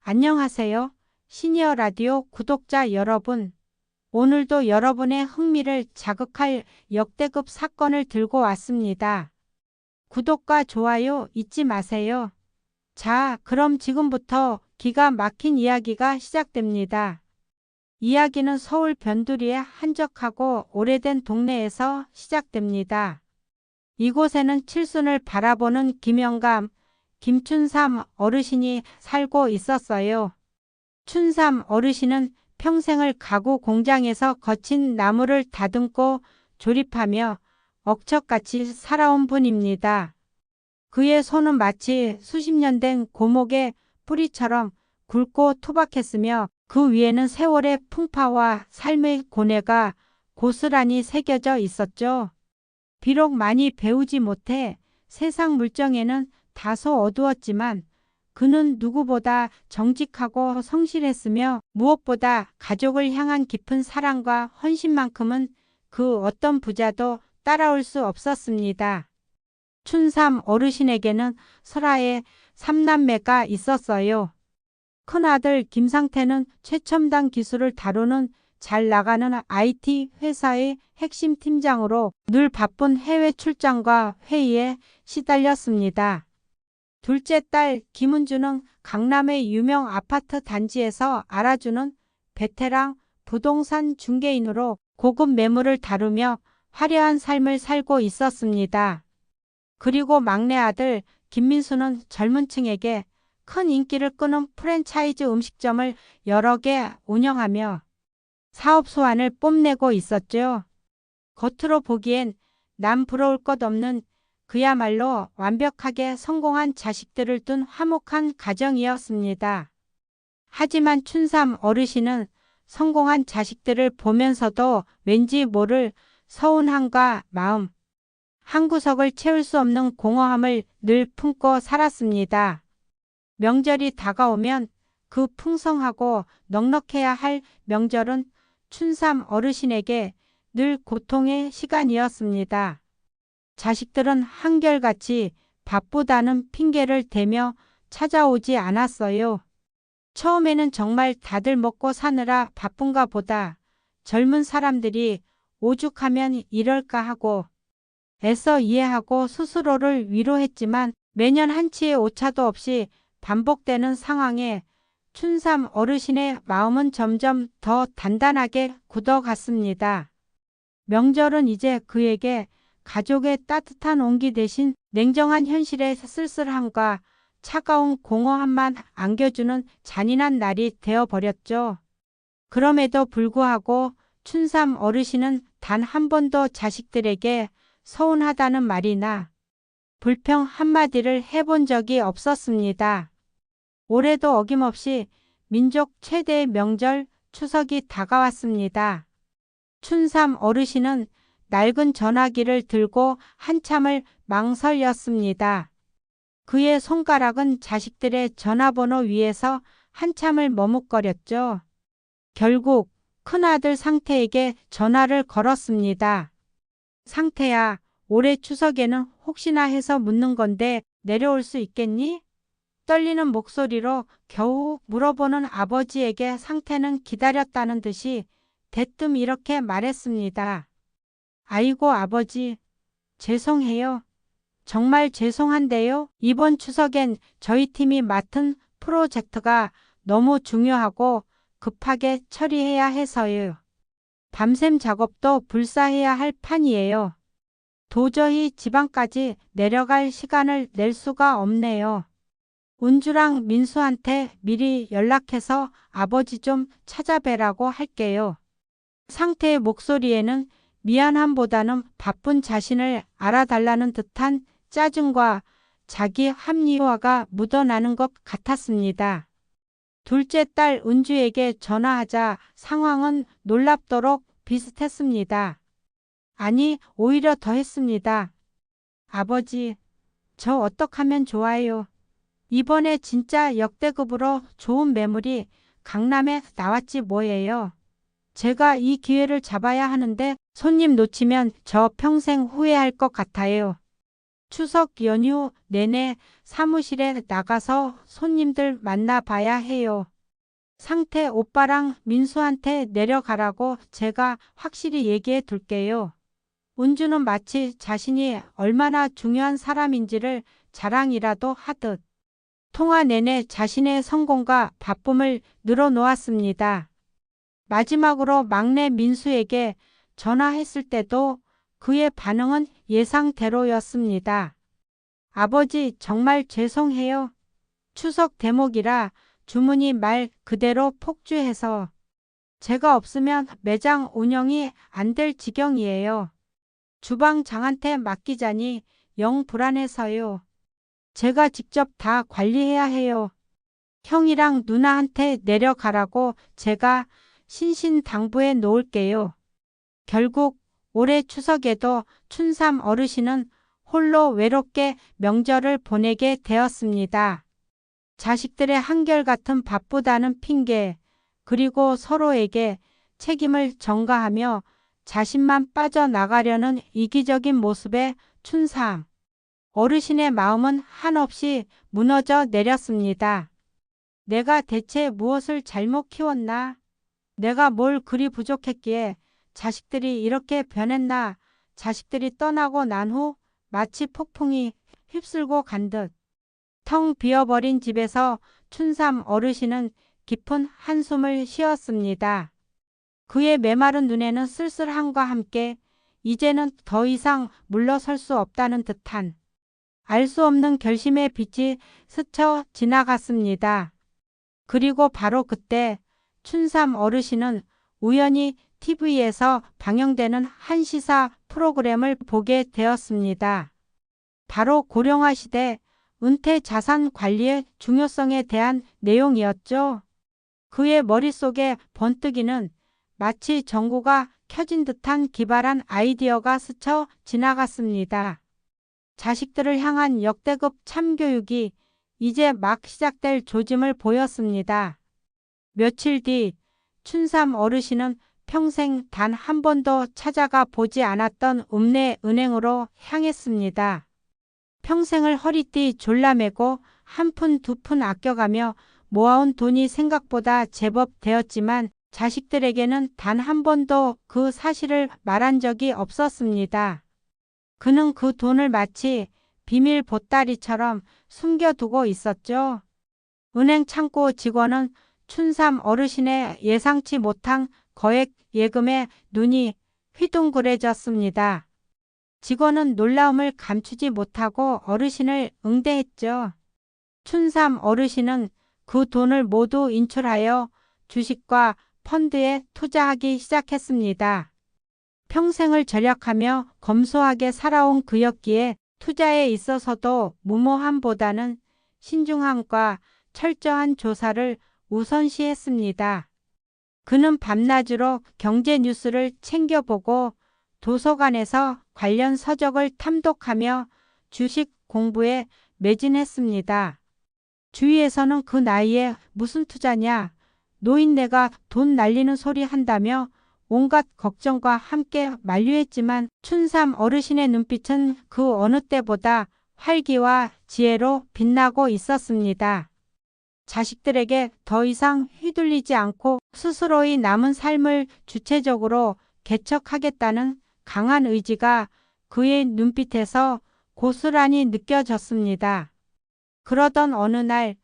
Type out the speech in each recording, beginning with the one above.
안녕하세요. 시니어 라디오 구독자 여러분. 오늘도 여러분의 흥미를 자극할 역대급 사건을 들고 왔습니다. 구독과 좋아요 잊지 마세요. 자, 그럼 지금부터 기가 막힌 이야기가 시작됩니다. 이야기는 서울 변두리의 한적하고 오래된 동네에서 시작됩니다. 이곳에는 칠순을 바라보는 김영감, 김춘삼 어르신이 살고 있었어요. 춘삼 어르신은 평생을 가구 공장에서 거친 나무를 다듬고 조립하며 억척같이 살아온 분입니다. 그의 손은 마치 수십 년 된 고목의 뿌리처럼 굵고 투박했으며 그 위에는 세월의 풍파와 삶의 고뇌가 고스란히 새겨져 있었죠. 비록 많이 배우지 못해 세상 물정에는 다소 어두웠지만 그는 누구보다 정직하고 성실했으며 무엇보다 가족을 향한 깊은 사랑과 헌신만큼은 그 어떤 부자도 따라올 수 없었습니다. 춘삼 어르신에게는 설아의 3남매가 있었어요. 큰아들 김상태는 최첨단 기술을 다루는 잘 나가는 IT 회사의 핵심 팀장으로 늘 바쁜 해외 출장과 회의에 시달렸습니다. 둘째 딸 김은주는 강남의 유명 아파트 단지에서 알아주는 베테랑 부동산 중개인으로 고급 매물을 다루며 화려한 삶을 살고 있었습니다. 그리고 막내 아들 김민수는 젊은 층에게 큰 인기를 끄는 프랜차이즈 음식점을 여러 개 운영하며 사업 수완을 뽐내고 있었죠. 겉으로 보기엔 남 부러울 것 없는 그야말로 완벽하게 성공한 자식들을 둔 화목한 가정이었습니다. 하지만 춘삼 어르신은 성공한 자식들을 보면서도 왠지 모를 서운함과 마음, 한구석을 채울 수 없는 공허함을 늘 품고 살았습니다. 명절이 다가오면 그 풍성하고 넉넉해야 할 명절은 춘삼 어르신에게 늘 고통의 시간이었습니다. 자식들은 한결같이 바쁘다는 핑계를 대며 찾아오지 않았어요. 처음에는 정말 다들 먹고 사느라 바쁜가 보다 젊은 사람들이 오죽하면 이럴까 하고 애써 이해하고 스스로를 위로했지만 매년 한치의 오차도 없이 반복되는 상황에 춘삼 어르신의 마음은 점점 더 단단하게 굳어갔습니다. 명절은 이제 그에게 가족의 따뜻한 온기 대신 냉정한 현실의 쓸쓸함과 차가운 공허함만 안겨주는 잔인한 날이 되어버렸죠. 그럼에도 불구하고 춘삼 어르신은 단 한 번도 자식들에게 서운하다는 말이나 불평 한마디를 해본 적이 없었습니다. 올해도 어김없이 민족 최대의 명절 추석이 다가왔습니다. 춘삼 어르신은 낡은 전화기를 들고 한참을 망설였습니다. 그의 손가락은 자식들의 전화번호 위에서 한참을 머뭇거렸죠. 결국 큰아들 상태에게 전화를 걸었습니다. 상태야, 올해 추석에는 혹시나 해서 묻는 건데 내려올 수 있겠니? 떨리는 목소리로 겨우 물어보는 아버지에게 상태는 기다렸다는 듯이 대뜸 이렇게 말했습니다. 아이고 아버지, 죄송해요. 정말 죄송한데요. 이번 추석엔 저희 팀이 맡은 프로젝트가 너무 중요하고 급하게 처리해야 해서요. 밤샘 작업도 불사해야 할 판이에요. 도저히 지방까지 내려갈 시간을 낼 수가 없네요. 은주랑 민수한테 미리 연락해서 아버지 좀 찾아뵈라고 할게요. 상태의 목소리에는 미안함보다는 바쁜 자신을 알아달라는 듯한 짜증과 자기 합리화가 묻어나는 것 같았습니다. 둘째 딸 은주에게 전화하자 상황은 놀랍도록 비슷했습니다. 아니, 오히려 더했습니다. 아버지, 저 어떡하면 좋아요? 이번에 진짜 역대급으로 좋은 매물이 강남에 나왔지 뭐예요. 제가 이 기회를 잡아야 하는데 손님 놓치면 저 평생 후회할 것 같아요. 추석 연휴 내내 사무실에 나가서 손님들 만나봐야 해요. 상태 오빠랑 민수한테 내려가라고 제가 확실히 얘기해 둘게요. 은주는 마치 자신이 얼마나 중요한 사람인지를 자랑이라도 하듯 통화 내내 자신의 성공과 바쁨을 늘어놓았습니다. 마지막으로 막내 민수에게 전화했을 때도 그의 반응은 예상대로였습니다. 아버지 정말 죄송해요. 추석 대목이라 주문이 말 그대로 폭주해서 제가 없으면 매장 운영이 안 될 지경이에요. 주방장한테 맡기자니 영 불안해서요. 제가 직접 다 관리해야 해요. 형이랑 누나한테 내려가라고 제가 신신당부해 놓을게요. 결국 올해 추석에도 춘삼 어르신은 홀로 외롭게 명절을 보내게 되었습니다. 자식들의 한결같은 바쁘다는 핑계, 그리고 서로에게 책임을 전가하며 자신만 빠져나가려는 이기적인 모습에 춘삼 어르신의 마음은 한없이 무너져 내렸습니다. 내가 대체 무엇을 잘못 키웠나? 내가 뭘 그리 부족했기에 자식들이 이렇게 변했나? 자식들이 떠나고 난 후 마치 폭풍이 휩쓸고 간 듯 텅 비어버린 집에서 춘삼 어르신은 깊은 한숨을 쉬었습니다. 그의 메마른 눈에는 쓸쓸함과 함께 이제는 더 이상 물러설 수 없다는 듯한 알 수 없는 결심의 빛이 스쳐 지나갔습니다. 그리고 바로 그때 춘삼 어르신은 우연히 TV에서 방영되는 한 시사 프로그램을 보게 되었습니다. 바로 고령화 시대 은퇴 자산 관리의 중요성에 대한 내용이었죠. 그의 머릿속에 번뜩이는 마치 전구가 켜진 듯한 기발한 아이디어가 스쳐 지나갔습니다. 자식들을 향한 역대급 참교육이 이제 막 시작될 조짐을 보였습니다. 며칠 뒤 춘삼 어르신은 평생 단 한 번도 찾아가 보지 않았던 읍내 은행으로 향했습니다. 평생을 허리띠 졸라매고 한 푼 두 푼 아껴가며 모아온 돈이 생각보다 제법 되었지만 자식들에게는 단 한 번도 그 사실을 말한 적이 없었습니다. 그는 그 돈을 마치 비밀 보따리처럼 숨겨두고 있었죠. 은행 창고 직원은 춘삼 어르신의 예상치 못한 거액 예금에 눈이 휘둥그레졌습니다. 직원은 놀라움을 감추지 못하고 어르신을 응대했죠. 춘삼 어르신은 그 돈을 모두 인출하여 주식과 펀드에 투자하기 시작했습니다. 평생을 절약하며 검소하게 살아온 그였기에 투자에 있어서도 무모함보다는 신중함과 철저한 조사를 우선시했습니다. 그는 밤낮으로 경제 뉴스를 챙겨보고 도서관에서 관련 서적을 탐독하며 주식 공부에 매진했습니다. 주위에서는 그 나이에 무슨 투자냐, 노인네가 돈 날리는 소리 한다며 온갖 걱정과 함께 만류했지만 춘삼 어르신의 눈빛은 그 어느 때보다 활기와 지혜로 빛나고 있었습니다. 자식들에게 더 이상 휘둘리지 않고 스스로의 남은 삶을 주체적으로 개척하겠다는 강한 의지가 그의 눈빛에서 고스란히 느껴졌습니다. 그러던 어느 날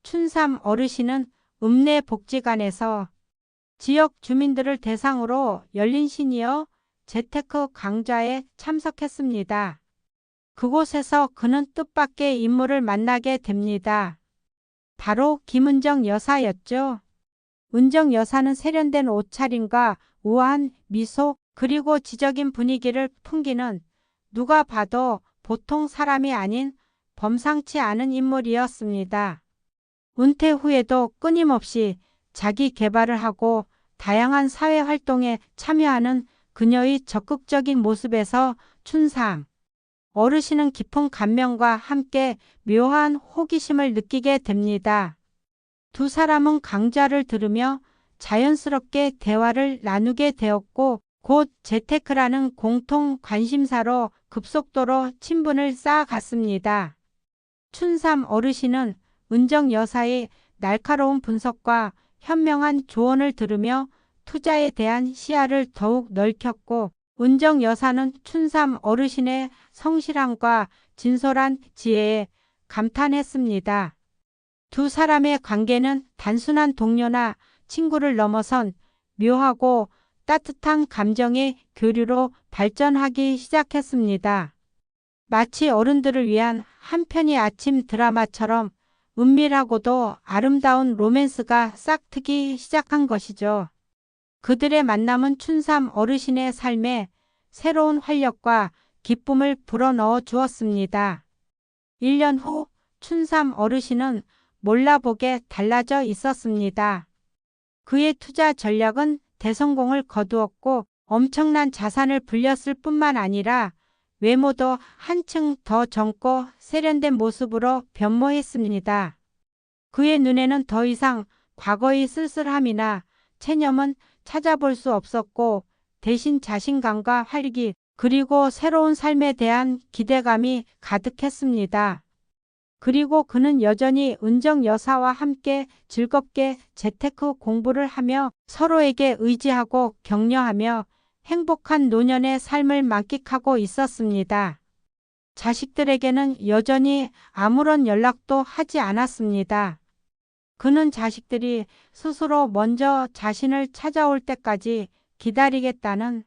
춘삼 어르신은 읍내 복지관에서 지역 주민들을 대상으로 열린 시니어 재테크 강좌에 참석했습니다. 그곳에서 그는 뜻밖의 인물을 만나게 됩니다. 바로 김은정 여사였죠. 은정 여사는 세련된 옷차림과 우아한 미소 그리고 지적인 분위기를 풍기는 누가 봐도 보통 사람이 아닌 범상치 않은 인물이었습니다. 은퇴 후에도 끊임없이 자기 개발을 하고 다양한 사회 활동에 참여하는 그녀의 적극적인 모습에서 춘삼 어르신은 깊은 감명과 함께 묘한 호기심을 느끼게 됩니다. 두 사람은 강좌를 들으며 자연스럽게 대화를 나누게 되었고 곧 재테크라는 공통 관심사로 급속도로 친분을 쌓아갔습니다. 춘삼 어르신은 은정 여사의 날카로운 분석과 현명한 조언을 들으며 투자에 대한 시야를 더욱 넓혔고, 은정 여사는 춘삼 어르신의 성실함과 진솔한 지혜에 감탄했습니다. 두 사람의 관계는 단순한 동료나 친구를 넘어선 묘하고 따뜻한 감정의 교류로 발전하기 시작했습니다. 마치 어른들을 위한 한 편의 아침 드라마처럼 은밀하고도 아름다운 로맨스가 싹트기 시작한 것이죠. 그들의 만남은 춘삼 어르신의 삶에 새로운 활력과 기쁨을 불어넣어 주었습니다. 1년 후 춘삼 어르신은 몰라보게 달라져 있었습니다. 그의 투자 전략은 대성공을 거두었고 엄청난 자산을 불렸을 뿐만 아니라 외모도 한층 더 젊고 세련된 모습으로 변모했습니다. 그의 눈에는 더 이상 과거의 쓸쓸함이나 체념은 찾아볼 수 없었고, 대신 자신감과 활기 그리고 새로운 삶에 대한 기대감이 가득했습니다. 그리고 그는 여전히 은정 여사와 함께 즐겁게 재테크 공부를 하며 서로에게 의지하고 격려하며 행복한 노년의 삶을 만끽하고 있었습니다. 자식들에게는 여전히 아무런 연락도 하지 않았습니다. 그는 자식들이 스스로 먼저 자신을 찾아올 때까지 기다리겠다는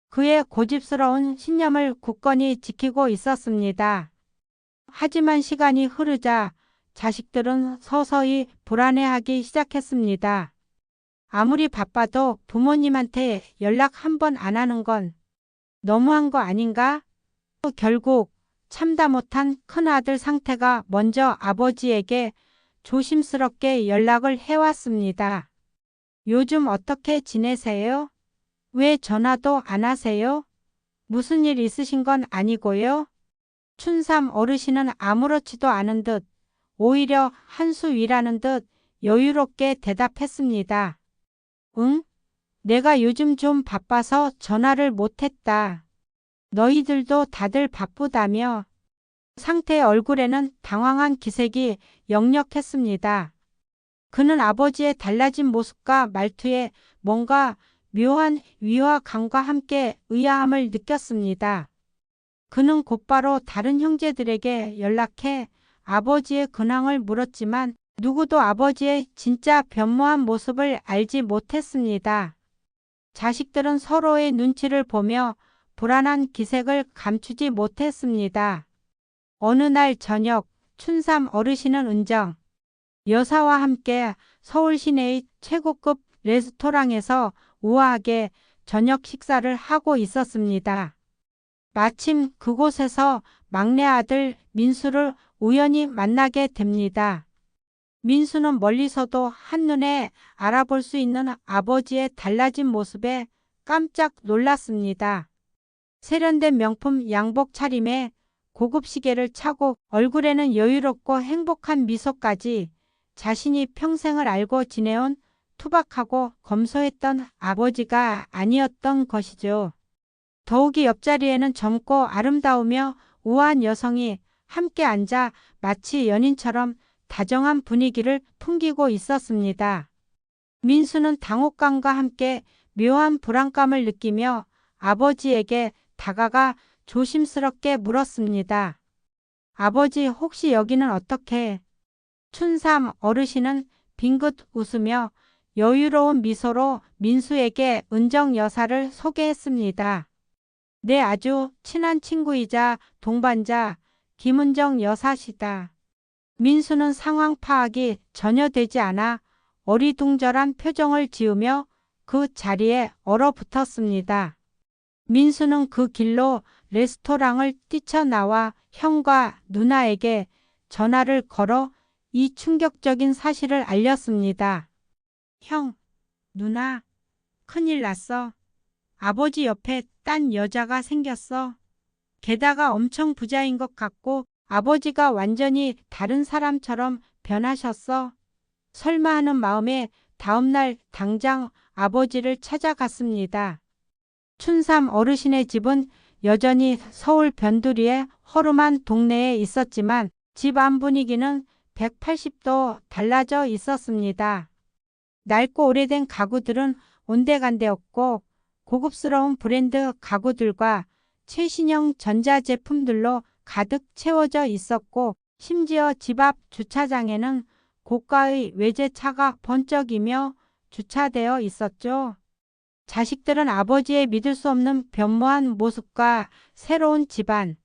그의 고집스러운 신념을 굳건히 지키고 있었습니다. 하지만 시간이 흐르자 자식들은 서서히 불안해하기 시작했습니다. 아무리 바빠도 부모님한테 연락 한 번 안 하는 건 너무한 거 아닌가? 결국 참다 못한 큰아들 상태가 먼저 아버지에게 조심스럽게 연락을 해왔습니다. 요즘 어떻게 지내세요? 왜 전화도 안 하세요? 무슨 일 있으신 건 아니고요? 춘삼 어르신은 아무렇지도 않은 듯 오히려 한 수 위라는 듯 여유롭게 대답했습니다. 응? 내가 요즘 좀 바빠서 전화를 못했다. 너희들도 다들 바쁘다며. 상태의 얼굴에는 당황한 기색이 역력했습니다. 그는 아버지의 달라진 모습과 말투에 뭔가 묘한 위화감과 함께 의아함을 느꼈습니다. 그는 곧바로 다른 형제들에게 연락해 아버지의 근황을 물었지만 누구도 아버지의 진짜 변모한 모습을 알지 못했습니다. 자식들은 서로의 눈치를 보며 불안한 기색을 감추지 못했습니다. 어느 날 저녁, 춘삼 어르신은 은정 여사와 함께 서울 시내의 최고급 레스토랑에서 우아하게 저녁 식사를 하고 있었습니다. 마침 그곳에서 막내 아들 민수를 우연히 만나게 됩니다. 민수는 멀리서도 한눈에 알아볼 수 있는 아버지의 달라진 모습에 깜짝 놀랐습니다. 세련된 명품 양복 차림에 고급 시계를 차고 얼굴에는 여유롭고 행복한 미소까지 자신이 평생을 알고 지내온 투박하고 검소했던 아버지가 아니었던 것이죠. 더욱이 옆자리에는 젊고 아름다우며 우아한 여성이 함께 앉아 마치 연인처럼 다정한 분위기를 풍기고 있었습니다. 민수는 당혹감과 함께 묘한 불안감을 느끼며 아버지에게 다가가 조심스럽게 물었습니다. 아버지, 혹시 여기는 어떻게? 춘삼 어르신은 빙긋 웃으며 여유로운 미소로 민수에게 은정 여사를 소개했습니다. 내 아주 친한 친구이자 동반자 김은정 여사시다. 민수는 상황 파악이 전혀 되지 않아 어리둥절한 표정을 지으며 그 자리에 얼어붙었습니다. 민수는 그 길로 레스토랑을 뛰쳐나와 형과 누나에게 전화를 걸어 이 충격적인 사실을 알렸습니다. 형, 누나, 큰일 났어. 아버지 옆에 딴 여자가 생겼어. 게다가 엄청 부자인 것 같고 아버지가 완전히 다른 사람처럼 변하셨어. 설마 하는 마음에 다음날 당장 아버지를 찾아갔습니다. 춘삼 어르신의 집은 여전히 서울 변두리의 허름한 동네에 있었지만 집 안 분위기는 180도 달라져 있었습니다. 낡고 오래된 가구들은 온데간데없고 고급스러운 브랜드 가구들과 최신형 전자제품들로 가득 채워져 있었고, 심지어 집 앞 주차장에는 고가의 외제차가 번쩍이며 주차되어 있었죠. 자식들은 아버지의 믿을 수 없는 변모한 모습과 새로운 집안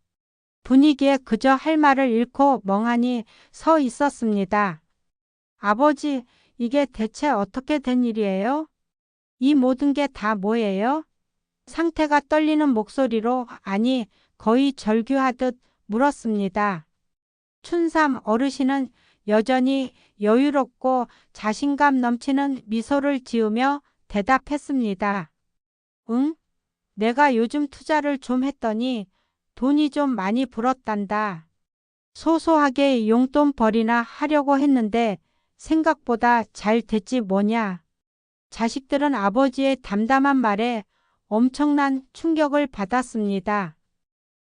분위기에 그저 할 말을 잃고 멍하니 서 있었습니다. 아버지, 이게 대체 어떻게 된 일이에요? 이 모든 게 다 뭐예요? 상태가 떨리는 목소리로, 아니 거의 절규하듯 물었습니다. 춘삼 어르신은 여전히 여유롭고 자신감 넘치는 미소를 지으며 대답했습니다. 응? 내가 요즘 투자를 좀 했더니 돈이 좀 많이 불었단다. 소소하게 용돈벌이나 하려고 했는데 생각보다 잘 됐지 뭐냐. 자식들은 아버지의 담담한 말에 엄청난 충격을 받았습니다.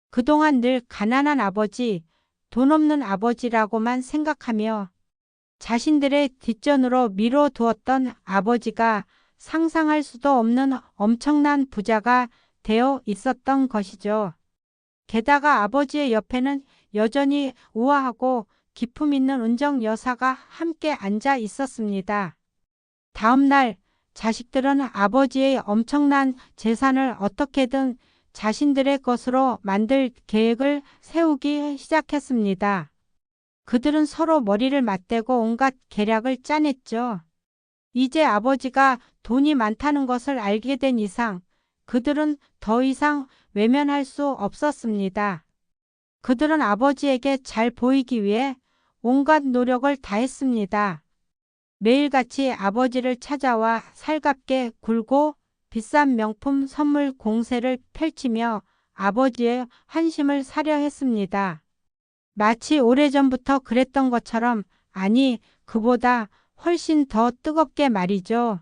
그동안 늘 가난한 아버지, 돈 없는 아버지라고만 생각하며 자신들의 뒷전으로 미뤄두었던 아버지가 상상할 수도 없는 엄청난 부자가 되어 있었던 것이죠. 게다가 아버지의 옆에는 여전히 우아하고 기품 있는 은정 여사가 함께 앉아 있었습니다. 다음 날 자식들은 아버지의 엄청난 재산을 어떻게든 자신들의 것으로 만들 계획을 세우기 시작했습니다. 그들은 서로 머리를 맞대고 온갖 계략을 짜냈죠. 이제 아버지가 돈이 많다는 것을 알게 된 이상 그들은 더 이상 외면할 수 없었습니다. 그들은 아버지에게 잘 보이기 위해 온갖 노력을 다했습니다. 매일같이 아버지를 찾아와 살갑게 굴고 비싼 명품 선물 공세를 펼치며 아버지의 환심을 사려 했습니다. 마치 오래전부터 그랬던 것처럼, 아니 그보다 훨씬 더 뜨겁게 말이죠.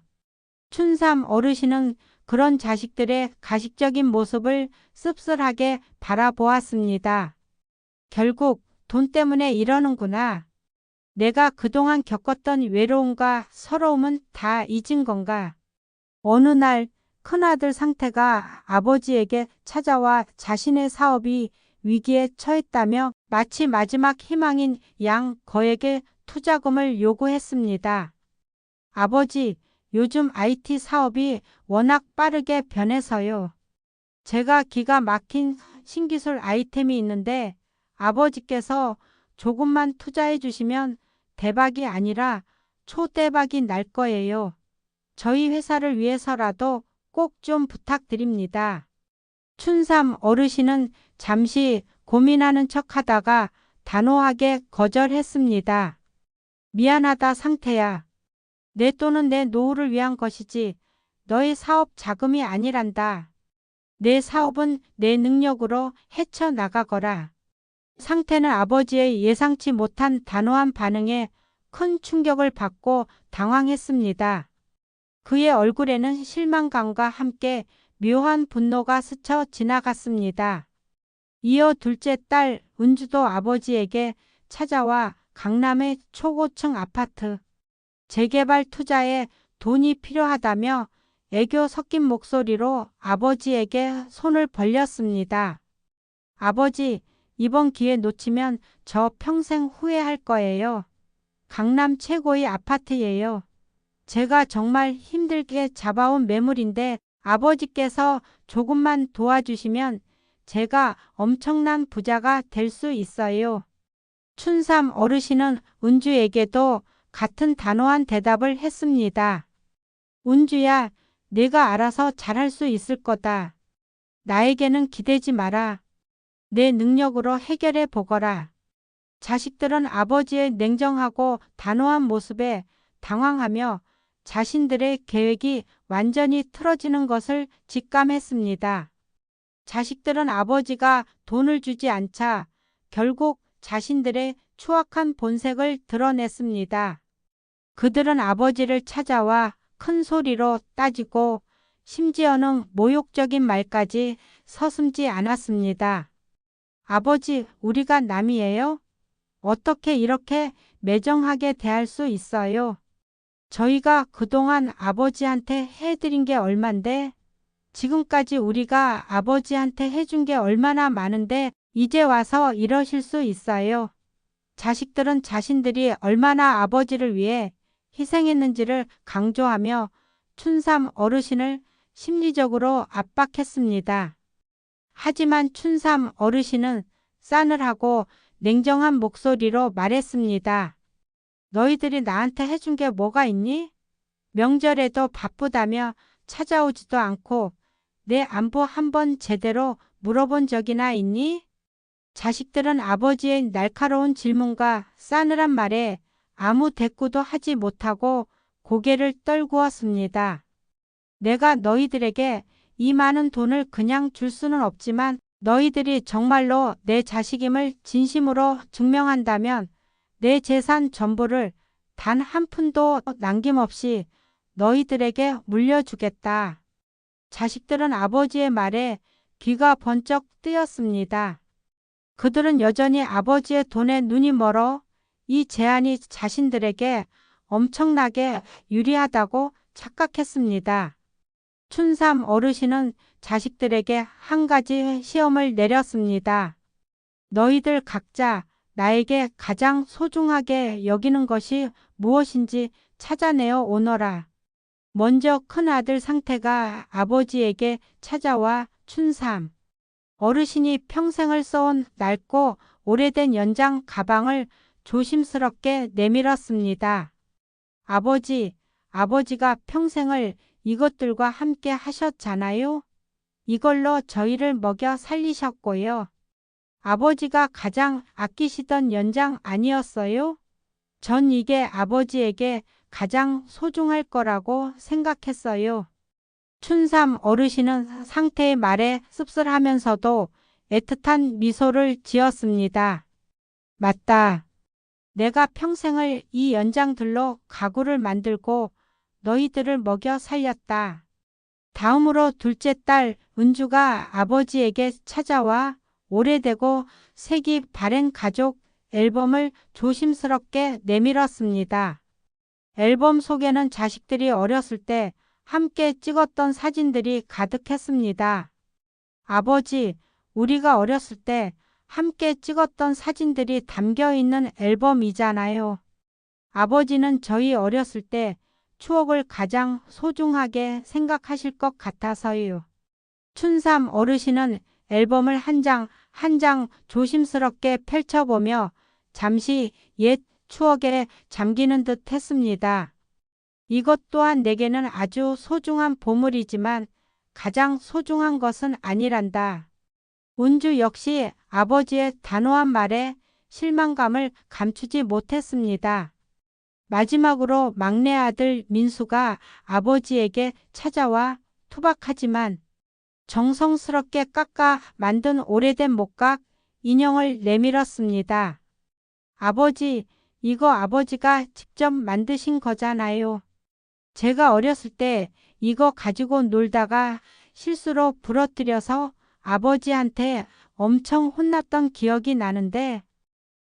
춘삼 어르신은 그런 자식들의 가식적인 모습을 씁쓸하게 바라보았습니다. 결국 돈 때문에 이러는구나. 내가 그동안 겪었던 외로움과 서러움은 다 잊은 건가. 어느 날 큰아들 상태가 아버지에게 찾아와 자신의 사업이 위기에 처했다며 마치 마지막 희망인 양 거액의 투자금을 요구했습니다. 아버지, 요즘 IT 사업이 워낙 빠르게 변해서요. 제가 기가 막힌 신기술 아이템이 있는데 아버지께서 조금만 투자해 주시면 대박이 아니라 초대박이 날 거예요. 저희 회사를 위해서라도 꼭 좀 부탁드립니다. 춘삼 어르신은 잠시 고민하는 척하다가 단호하게 거절했습니다. 미안하다 상태야. 내 돈은 내 노후를 위한 것이지 너의 사업 자금이 아니란다. 내 사업은 내 능력으로 헤쳐나가거라. 상태는 아버지의 예상치 못한 단호한 반응에 큰 충격을 받고 당황했습니다. 그의 얼굴에는 실망감과 함께 묘한 분노가 스쳐 지나갔습니다. 이어 둘째 딸 은주도 아버지에게 찾아와 강남의 초고층 아파트 재개발 투자에 돈이 필요하다며 애교 섞인 목소리로 아버지에게 손을 벌렸습니다. 아버지, 이번 기회 놓치면 저 평생 후회할 거예요. 강남 최고의 아파트예요. 제가 정말 힘들게 잡아온 매물인데 아버지께서 조금만 도와주시면 제가 엄청난 부자가 될 수 있어요. 춘삼 어르신은 은주에게도 같은 단호한 대답을 했습니다. 은주야, 내가 알아서 잘할 수 있을 거다. 나에게는 기대지 마라. 내 능력으로 해결해 보거라. 자식들은 아버지의 냉정하고 단호한 모습에 당황하며 자신들의 계획이 완전히 틀어지는 것을 직감했습니다. 자식들은 아버지가 돈을 주지 않자 결국 자신들의 추악한 본색을 드러냈습니다. 그들은 아버지를 찾아와 큰 소리로 따지고 심지어는 모욕적인 말까지 서슴지 않았습니다. 아버지, 우리가 남이에요? 어떻게 이렇게 매정하게 대할 수 있어요? 저희가 그동안 아버지한테 해드린 게 얼만데, 지금까지 우리가 아버지한테 해준 게 얼마나 많은데 이제 와서 이러실 수 있어요. 자식들은 자신들이 얼마나 아버지를 위해 희생했는지를 강조하며 춘삼 어르신을 심리적으로 압박했습니다. 하지만 춘삼 어르신은 싸늘하고 냉정한 목소리로 말했습니다. 너희들이 나한테 해준 게 뭐가 있니? 명절에도 바쁘다며 찾아오지도 않고 내 안부 한번 제대로 물어본 적이나 있니? 자식들은 아버지의 날카로운 질문과 싸늘한 말에 아무 대꾸도 하지 못하고 고개를 떨구었습니다. 내가 너희들에게 이 많은 돈을 그냥 줄 수는 없지만 너희들이 정말로 내 자식임을 진심으로 증명한다면 내 재산 전부를 단 한 푼도 남김없이 너희들에게 물려주겠다. 자식들은 아버지의 말에 귀가 번쩍 뜨였습니다. 그들은 여전히 아버지의 돈에 눈이 멀어 이 제안이 자신들에게 엄청나게 유리하다고 착각했습니다. 춘삼 어르신은 자식들에게 한 가지 시험을 내렸습니다. 너희들 각자 나에게 가장 소중하게 여기는 것이 무엇인지 찾아내어 오너라. 먼저 큰아들 상태가 아버지에게 찾아와 춘삼 어르신이 평생을 써온 낡고 오래된 연장 가방을 조심스럽게 내밀었습니다. 아버지, 아버지가 평생을 이것들과 함께 하셨잖아요. 이걸로 저희를 먹여 살리셨고요. 아버지가 가장 아끼시던 연장 아니었어요? 전 이게 아버지에게 가장 소중할 거라고 생각했어요. 춘삼 어르신은 상태의 말에 씁쓸하면서도 애틋한 미소를 지었습니다. 맞다. 내가 평생을 이 연장들로 가구를 만들고 너희들을 먹여 살렸다. 다음으로 둘째 딸 은주가 아버지에게 찾아와 오래되고 색이 바랜 가족 앨범을 조심스럽게 내밀었습니다. 앨범 속에는 자식들이 어렸을 때 함께 찍었던 사진들이 가득했습니다. 아버지, 우리가 어렸을 때 함께 찍었던 사진들이 담겨 있는 앨범이잖아요. 아버지는 저희 어렸을 때 추억을 가장 소중하게 생각하실 것 같아서요. 춘삼 어르신은 앨범을 한 장 한 장 조심스럽게 펼쳐보며 잠시 옛 추억에 잠기는 듯 했습니다. 이것 또한 내게는 아주 소중한 보물이지만 가장 소중한 것은 아니란다. 은주 역시 아버지의 단호한 말에 실망감을 감추지 못했습니다. 마지막으로 막내 아들 민수가 아버지에게 찾아와 투박하지만 정성스럽게 깎아 만든 오래된 목각 인형을 내밀었습니다. 아버지, 이거 아버지가 직접 만드신 거잖아요. 제가 어렸을 때 이거 가지고 놀다가 실수로 부러뜨려서 아버지한테 엄청 혼났던 기억이 나는데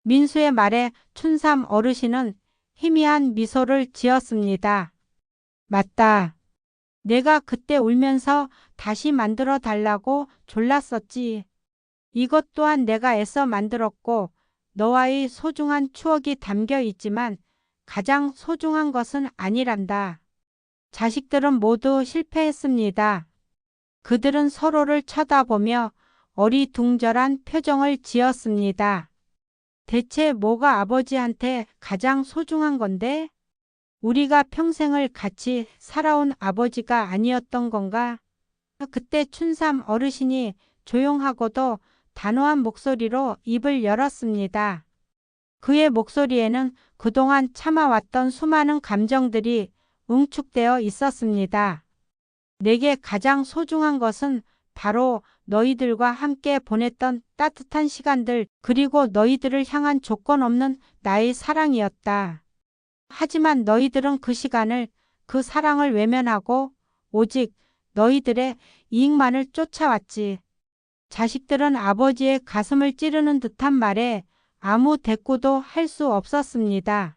민수의 말에 춘삼 어르신은 희미한 미소를 지었습니다. 맞다. 내가 그때 울면서 다시 만들어 달라고 졸랐었지. 이것 또한 내가 애써 만들었고 너와의 소중한 추억이 담겨 있지만 가장 소중한 것은 아니란다. 자식들은 모두 실패했습니다. 그들은 서로를 쳐다보며 어리둥절한 표정을 지었습니다. 대체 뭐가 아버지한테 가장 소중한 건데? 우리가 평생을 같이 살아온 아버지가 아니었던 건가? 그때 춘삼 어르신이 조용하고도 단호한 목소리로 입을 열었습니다. 그의 목소리에는 그동안 참아왔던 수많은 감정들이 응축되어 있었습니다. 내게 가장 소중한 것은 바로 너희들과 함께 보냈던 따뜻한 시간들 그리고 너희들을 향한 조건 없는 나의 사랑이었다. 하지만 너희들은 그 시간을, 그 사랑을 외면하고 오직 너희들의 이익만을 쫓아왔지. 자식들은 아버지의 가슴을 찌르는 듯한 말에 아무 대꾸도 할 수 없었습니다.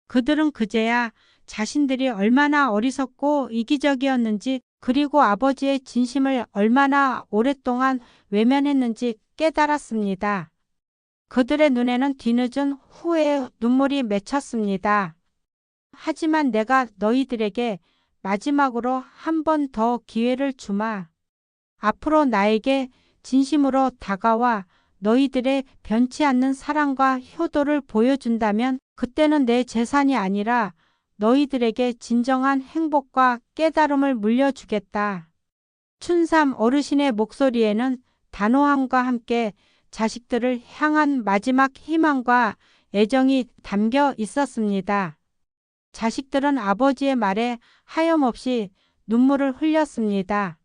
그들은 그제야 자신들이 얼마나 어리석고 이기적이었는지, 그리고 아버지의 진심을 얼마나 오랫동안 외면했는지 깨달았습니다. 그들의 눈에는 뒤늦은 후회의 눈물이 맺혔습니다. 하지만 내가 너희들에게 마지막으로 한 번 더 기회를 주마. 앞으로 나에게 진심으로 다가와 너희들의 변치 않는 사랑과 효도를 보여준다면 그때는 내 재산이 아니라 너희들에게 진정한 행복과 깨달음을 물려주겠다. 춘삼 어르신의 목소리에는 단호함과 함께 자식들을 향한 마지막 희망과 애정이 담겨 있었습니다. 자식들은 아버지의 말에 하염없이 눈물을 흘렸습니다.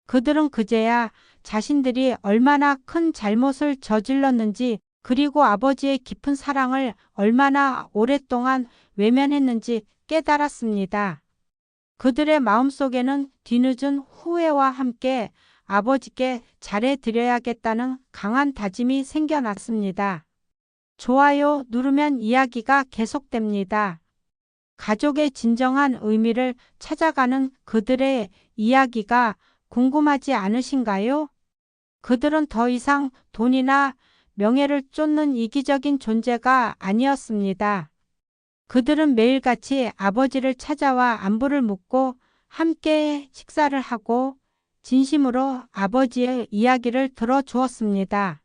그들은 그제야 자신들이 얼마나 큰 잘못을 저질렀는지, 그리고 아버지의 깊은 사랑을 얼마나 오랫동안 외면했는지 깨달았습니다. 그들의 마음속에는 뒤늦은 후회와 함께 아버지께 잘해드려야겠다는 강한 다짐이 생겨났습니다. 좋아요 누르면 이야기가 계속됩니다. 가족의 진정한 의미를 찾아가는 그들의 이야기가 궁금하지 않으신가요? 그들은 더 이상 돈이나 명예를 쫓는 이기적인 존재가 아니었습니다. 그들은 매일같이 아버지를 찾아와 안부를 묻고 함께 식사를 하고 진심으로 아버지의 이야기를 들어주었습니다.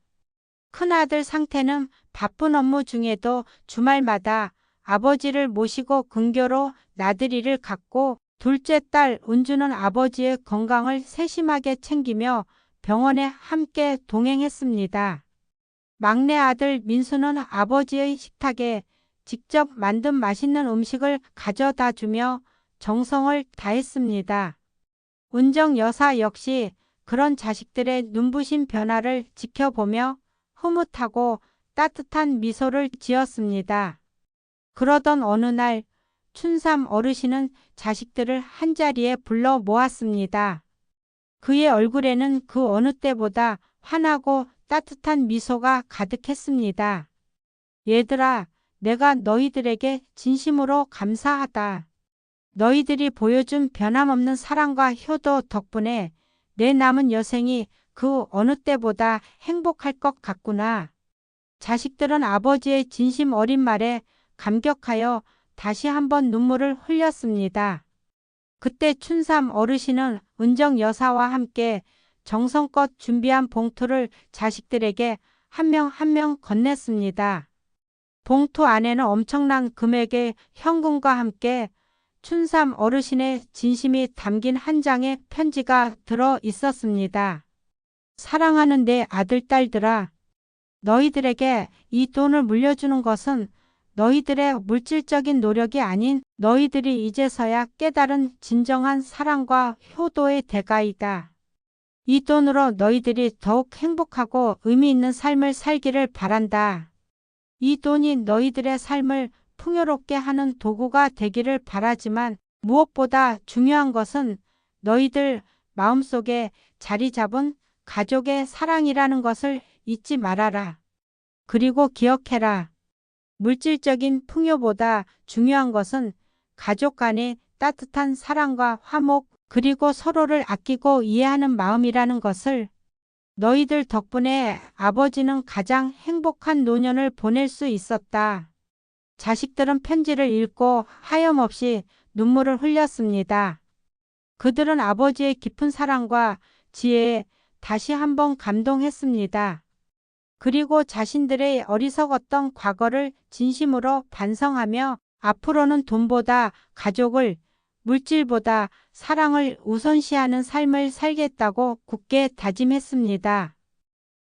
큰아들 상태는 바쁜 업무 중에도 주말마다 아버지를 모시고 근교로 나들이를 갔고, 둘째 딸 은주는 아버지의 건강을 세심하게 챙기며 병원에 함께 동행했습니다. 막내 아들 민수는 아버지의 식탁에 직접 만든 맛있는 음식을 가져다 주며 정성을 다했습니다. 은정 여사 역시 그런 자식들의 눈부신 변화를 지켜보며 흐뭇하고 따뜻한 미소를 지었습니다. 그러던 어느 날 춘삼 어르신은 자식들을 한자리에 불러 모았습니다. 그의 얼굴에는 그 어느 때보다 환하고 따뜻한 미소가 가득했습니다. 얘들아, 내가 너희들에게 진심으로 감사하다. 너희들이 보여준 변함없는 사랑과 효도 덕분에 내 남은 여생이 그 어느 때보다 행복할 것 같구나. 자식들은 아버지의 진심 어린 말에 감격하여 다시 한번 눈물을 흘렸습니다. 그때 춘삼 어르신은 은정 여사와 함께 정성껏 준비한 봉투를 자식들에게 한 명 한 명 건넸습니다. 봉투 안에는 엄청난 금액의 현금과 함께 춘삼 어르신의 진심이 담긴 한 장의 편지가 들어 있었습니다. 사랑하는 내 아들, 딸들아, 너희들에게 이 돈을 물려주는 것은 너희들의 물질적인 노력이 아닌 너희들이 이제서야 깨달은 진정한 사랑과 효도의 대가이다. 이 돈으로 너희들이 더욱 행복하고 의미 있는 삶을 살기를 바란다. 이 돈이 너희들의 삶을 풍요롭게 하는 도구가 되기를 바라지만 무엇보다 중요한 것은 너희들 마음속에 자리 잡은 가족의 사랑이라는 것을 잊지 말아라. 그리고 기억해라. 물질적인 풍요보다 중요한 것은 가족 간의 따뜻한 사랑과 화목, 그리고 서로를 아끼고 이해하는 마음이라는 것을. 너희들 덕분에 아버지는 가장 행복한 노년을 보낼 수 있었다. 자식들은 편지를 읽고 하염없이 눈물을 흘렸습니다. 그들은 아버지의 깊은 사랑과 지혜에 다시 한번 감동했습니다. 그리고 자신들의 어리석었던 과거를 진심으로 반성하며 앞으로는 돈보다 가족을, 물질보다 사랑을 우선시하는 삶을 살겠다고 굳게 다짐했습니다.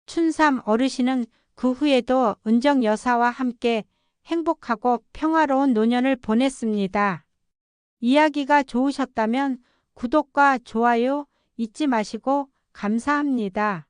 춘삼 어르신은 그 후에도 은정 여사와 함께 행복하고 평화로운 노년을 보냈습니다. 이야기가 좋으셨다면 구독과 좋아요 잊지 마시고 감사합니다.